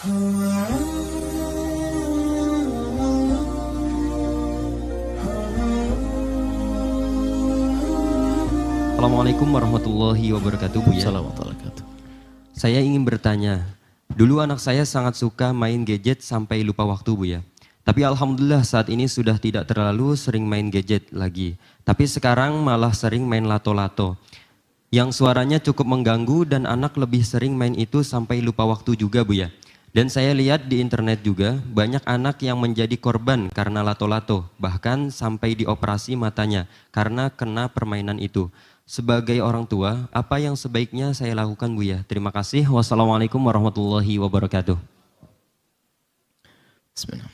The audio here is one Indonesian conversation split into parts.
Assalamualaikum warahmatullahi wabarakatuh, Bu ya. Assalamualaikum. Saya ingin bertanya, dulu anak saya sangat suka main gadget sampai lupa waktu, Bu ya. Tapi alhamdulillah saat ini sudah tidak terlalu sering main gadget lagi. Tapi sekarang malah sering main lato-lato. Yang suaranya cukup mengganggu dan anak lebih sering main itu sampai lupa waktu juga, Bu ya. Dan saya lihat di internet juga banyak anak yang menjadi korban karena lato-lato. Bahkan sampai dioperasi matanya karena kena permainan itu. Sebagai orang tua, apa yang sebaiknya saya lakukan, Bu ya? Terima kasih. Wassalamualaikum warahmatullahi wabarakatuh. Bismillah.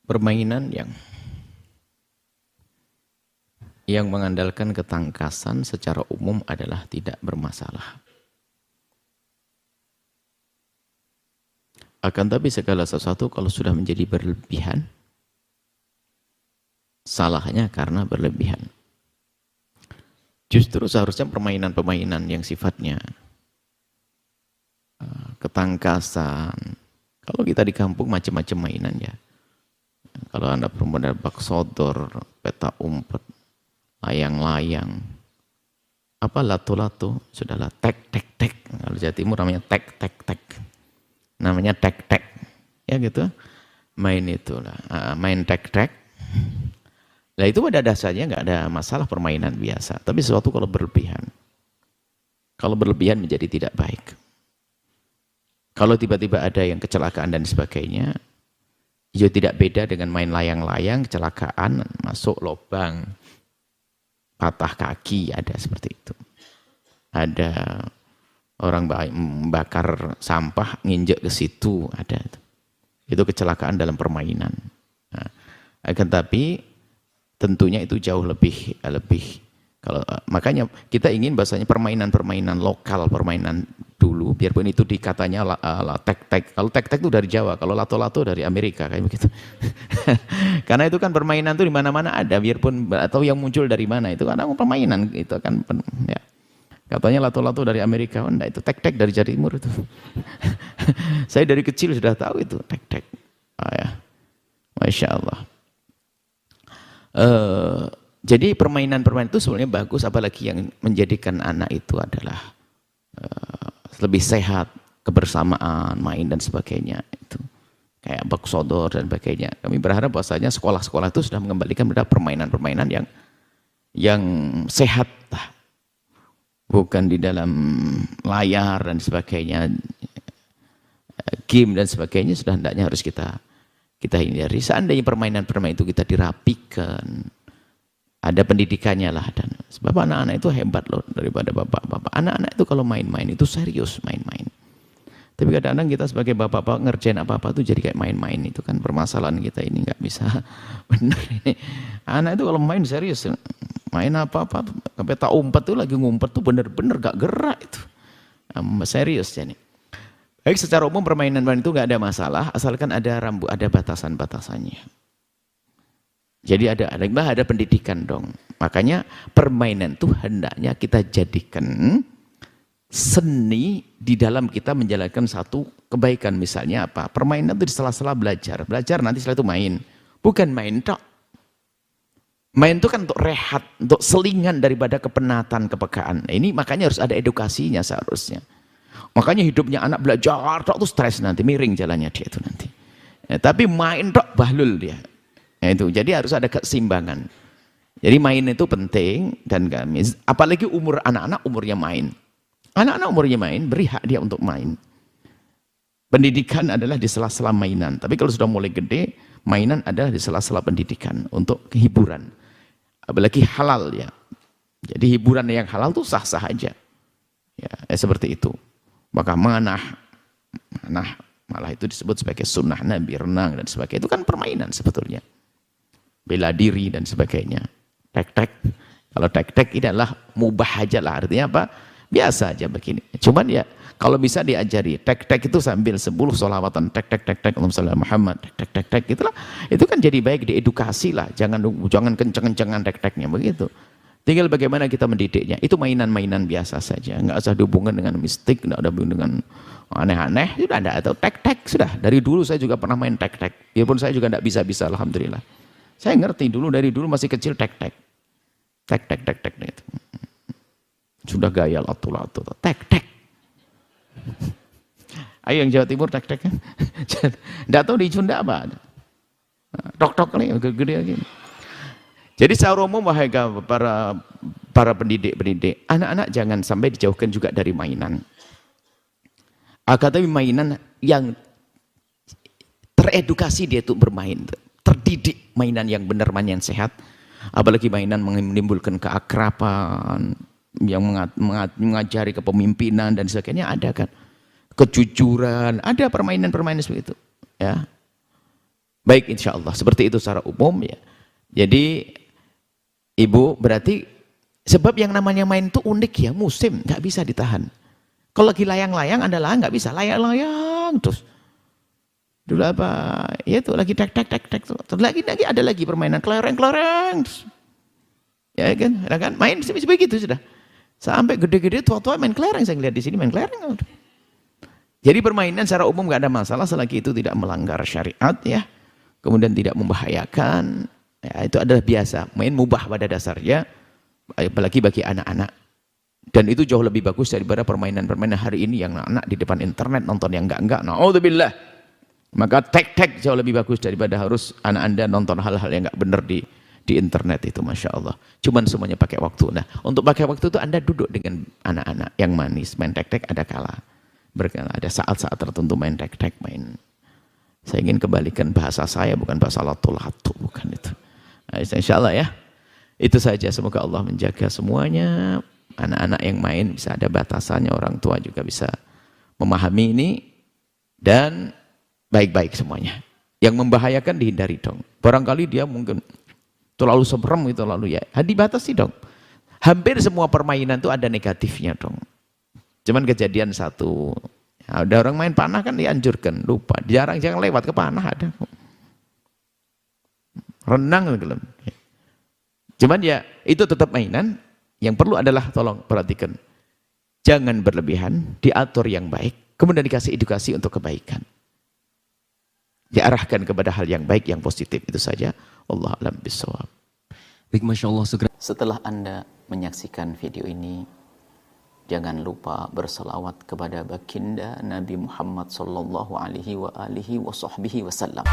Permainan yang mengandalkan ketangkasan secara umum adalah tidak bermasalah. Akan tapi segala sesuatu kalau sudah menjadi berlebihan, salahnya karena berlebihan. Justru seharusnya permainan-permainan yang sifatnya ketangkasan. Kalau kita di kampung macam-macam mainan ya. Kalau Anda perempuan bak sodor, peta umpet, layang-layang, apa lato-lato, sudahlah tek-tek-tek. Kalau Jawa Timur namanya tek-tek-tek. Namanya tek-tek. Ya gitu. Main itulah, main tek-tek. Nah itu pada dasarnya nggak ada masalah permainan biasa. Tapi sesuatu kalau berlebihan. Kalau berlebihan menjadi tidak baik. Kalau tiba-tiba ada yang kecelakaan dan sebagainya, itu tidak beda dengan main layang-layang, kecelakaan, masuk lubang, patah kaki, ada seperti itu. Ada orang membakar sampah, nginjek ke situ, ada. Itu kecelakaan dalam permainan. Nah, akan tapi tentunya itu jauh lebih kalau makanya kita ingin bahasanya permainan-permainan lokal, permainan dulu, biarpun itu dikatanya tek-tek. Kalau tek-tek itu dari Jawa, kalau lato-lato dari Amerika kayak begitu. Karena itu kan permainan itu di mana-mana ada, biarpun atau yang muncul dari mana itu karena permainan itu kan ya. Katanya lato-lato dari Amerika, oh, enggak, itu tek-tek dari Jawa Timur itu. Saya dari kecil sudah tahu itu tek-tek. Oh, ya. Masya Allah. Jadi permainan-permainan itu sebenarnya bagus, apalagi yang menjadikan anak itu adalah lebih sehat, kebersamaan, main dan sebagainya itu kayak bak sodor dan sebagainya. Kami berharap bahwasanya sekolah-sekolah itu sudah mengembalikan pada permainan-permainan yang sehat lah. Bukan di dalam layar dan sebagainya, game dan sebagainya sudah hendaknya harus kita hindari. Seandainya permainan-permainan itu kita dirapikan, ada pendidikannya lah, dan sebab anak-anak itu hebat loh daripada bapak-bapak. Anak-anak itu kalau main-main itu serius main-main. Tapi kadang-kadang kita sebagai bapak-bapak ngerjain apa-apa itu jadi kayak main-main. Itu kan permasalahan kita ini nggak bisa benar ini. Anak itu kalau main serius, main apa-apa, peta umpet tuh lagi ngumpet tuh bener-bener gak gerak itu. Serius jadi. Baik, secara umum permainan itu nggak ada masalah, asalkan ada ada batasan-batasannya. Jadi ada pendidikan dong. Makanya permainan itu hendaknya kita jadikan seni di dalam kita menjalankan satu kebaikan. Misalnya apa? Permainan itu di sela-sela belajar. Belajar nanti setelah itu main. Bukan main tok. Main itu kan untuk rehat, untuk selingan daripada kepenatan, kepekaan. Nah, ini makanya harus ada edukasinya seharusnya. Makanya hidupnya anak belajar tok itu stres nanti, miring jalannya dia itu nanti. Ya, tapi main tok bahlul dia. Nah, itu. Jadi harus ada keseimbangan. Jadi main itu penting dan kami, apalagi umur anak-anak umurnya main. Anak-anak umurnya main, beri hak dia untuk main. Pendidikan adalah di sela-sela mainan. Tapi kalau sudah mulai gede, mainan adalah di sela-sela pendidikan untuk hiburan. Apalagi halal ya. Jadi hiburan yang halal itu sah-sah aja. Ya, seperti itu. Maka manah malah itu disebut sebagai sunnah Nabi, renang dan sebagainya. Itu kan permainan sebetulnya. Bela diri dan sebagainya. Tek-tek. Kalau tek-tek ini adalah mubah aja lah. Artinya apa? Biasa aja begini. Cuman ya kalau bisa diajari tek-tek itu sambil 10 sholawatan tek-tek-tek-tek Allahumma sholli ala Muhammad tek-tek-tek itulah. Itu kan jadi baik, diedukasi lah. Jangan kenceng-kencengan tek-teknya begitu. Tinggal bagaimana kita mendidiknya. Itu mainan-mainan biasa saja. Nggak usah dihubungkan dengan mistik, nggak ada hubungan dengan aneh-aneh. Sudah ada, atau tek-tek. Sudah. Dari dulu saya juga pernah main tek-tek. Biarpun saya juga nggak bisa-bisa, alhamdulillah. Saya ngerti dulu, dari dulu masih kecil tek-tek. Tek-tek. Gitu. Sudah gaya lato-lato. Tek-tek. Ayo yang Jawa Timur tek-tek kan. Nggak tahu di Sunda apa. Tok-tok kali, gede-gede lagi. Jadi secara umum wahai para pendidik, anak-anak jangan sampai dijauhkan juga dari mainan. Tapi mainan yang teredukasi dia itu bermain, terdidik, mainan yang benar, mainan yang sehat. Apalagi mainan menimbulkan keakraban, yang mengajari kepemimpinan dan sebagainya, ada kan. Kejujuran, ada permainan-permainan seperti itu. Ya. Baik, insya Allah. Seperti itu secara umum ya. Jadi Ibu, berarti sebab yang namanya main itu unik ya, musim, nggak bisa ditahan. Kalau lagi layang-layang adalah nggak bisa layang-layang terus. Dulu apa? Ya itu lagi tek. Terus lagi ada lagi permainan kelereng. Ya kan? Main begitu sudah. Sampai gede-gede tua-tua main kelereng, saya lihat di sini main kelereng. Jadi permainan secara umum nggak ada masalah selagi itu tidak melanggar syariat ya. Kemudian tidak membahayakan. Ya, itu adalah biasa, main mubah pada dasarnya, apalagi bagi anak-anak. Dan itu jauh lebih bagus daripada permainan-permainan hari ini yang anak di depan internet nonton yang enggak. Na'udzubillah. Maka tek jauh lebih bagus daripada harus anak Anda nonton hal-hal yang enggak benar di internet itu, Masya Allah. Cuman semuanya pakai waktu. Nah, untuk pakai waktu itu Anda duduk dengan anak-anak yang manis, main tek ada kala. Ada saat-saat tertentu main tek. Saya ingin kembalikan bahasa saya, bukan bahasa lato-lato, bukan itu. Nah, insya Allah ya. Itu saja, semoga Allah menjaga semuanya. Anak-anak yang main bisa ada batasannya, orang tua juga bisa memahami ini. Dan baik-baik semuanya. Yang membahayakan dihindari dong. Barangkali dia mungkin terlalu seberem gitu lalu ya. Dibatasi dong. Hampir semua permainan itu ada negatifnya dong. Cuman kejadian satu. Nah, ada orang main panah kan dianjurkan, lupa. Jarang-jarang lewat ke panah ada. Renang gitu. Cuman ya itu tetap mainan. Yang perlu adalah tolong perhatikan. Jangan berlebihan, diatur yang baik. Kemudian dikasih edukasi untuk kebaikan. Diarahkan kepada hal yang baik, yang positif. Itu saja. Allah a'lam bishawab. Baik, Masya Allah. Setelah Anda menyaksikan video ini, jangan lupa berselawat kepada baginda Nabi Muhammad sallallahu alaihi wa alihi wa sahbihi wasallam.